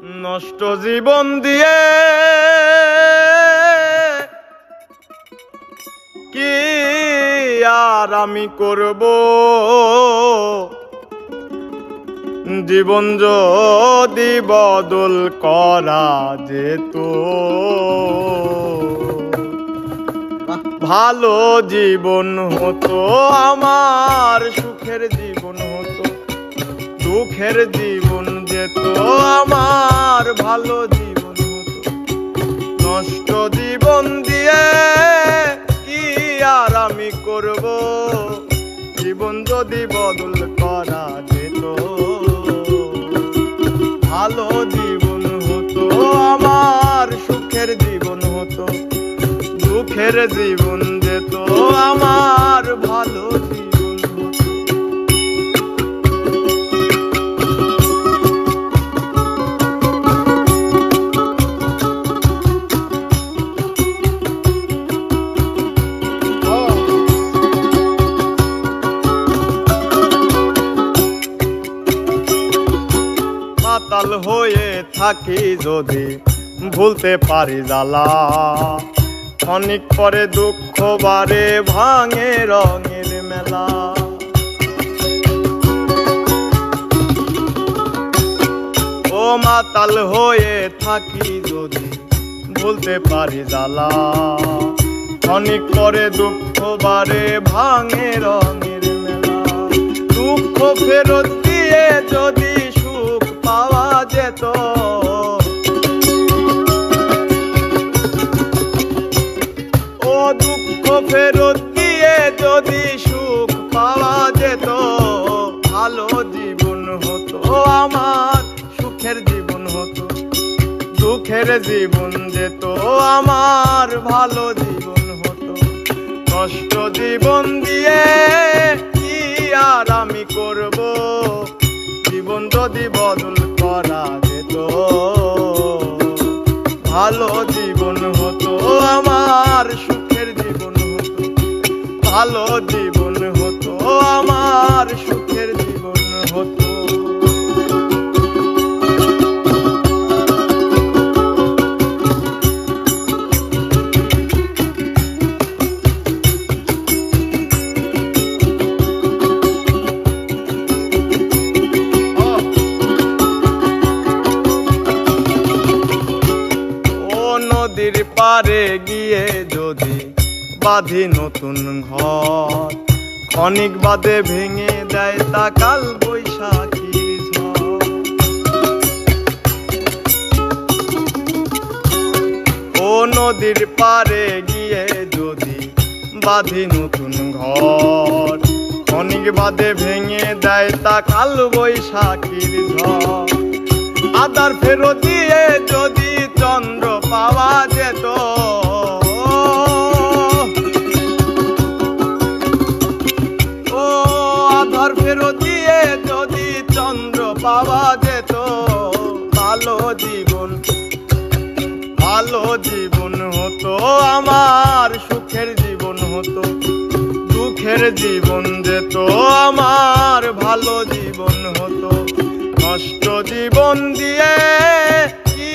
নষ্ট জীবন দিয়ে কি আর আমি করব, জীবন যদি বদল করা যেত, ভালো জীবন হতো আমার, সুখের জীবন হতো, দুঃখের জীবন যেত আমার, ভালো জীবন হতো। নষ্ট জীবন দিয়ে কি আর আমি করব, জীবন যদি বদল করা যেত, ভালো জীবন হতো আমার, সুখের জীবন হতো, দুঃখের জীবন যেত আমার, ভালো জীবন হতো। মাতাল হয়ে থাকি যদি ভুলতে পারি জ্বালা, ক্ষণিক পরে দুঃখ বারে ভাঙে রঙের মেলা। ও মাতাল হয়ে থাকি যদি ভুলতে পারি জ্বালা, ক্ষণিক পরে দুঃখ বারে ভাঙে রঙের মেলা। দুঃখ ফেরত দিয়ে যদি সুখ পাওয়া যেত, ও দুঃখ ফেরত দিয়ে যদি সুখ পাওয়া যেত, ভালো জীবন হতো আমার, সুখের জীবন হতো, দুঃখের জীবন যেত আমার, ভালো জীবন হতো। নষ্ট জীবন দিয়ে কি আর আমি করব, জীবন যদি বদল করা যেত, ভালো জীবন হতো আমার, সুখের জীবন হতো, ভালো জীবন হতো আমার, সুখের জীবন হতো। নদীর পারে গিয়ে যদি বাঁধি নতুন ঘর, ক্ষণিক বাদে ভেঙে দেয় তা কাল বৈশাখীর ঝড়। ও নদীর পারে গিয়ে যদি বাঁধি নতুন ঘর, ক্ষণিক বাদে ভেঙে দেয় তা কাল বৈশাখীর ঝড়। আদার ফেরত দিয়ে যদি চন্দ্র পাওয়া যেত, ও আধার ফেরত দিয়ে যদি চন্দ্র পাওয়া যেত, ভালো জীবন, ভালো জীবন হতো আমার, সুখের জীবন হতো, দুঃখের জীবন যেত আমার, ভালো জীবন হতো। নষ্ট জীবন দিয়ে কি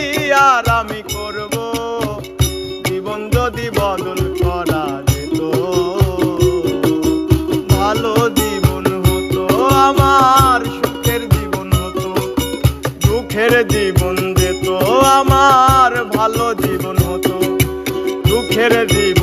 আর আমি করব, জীবন যদি বদল করা যেত, ভালো জীবন হতো আমার, সুখের জীবন হতো, দুঃখের জীবন যেত আমার, ভালো জীবন হতো, দুঃখের জীবন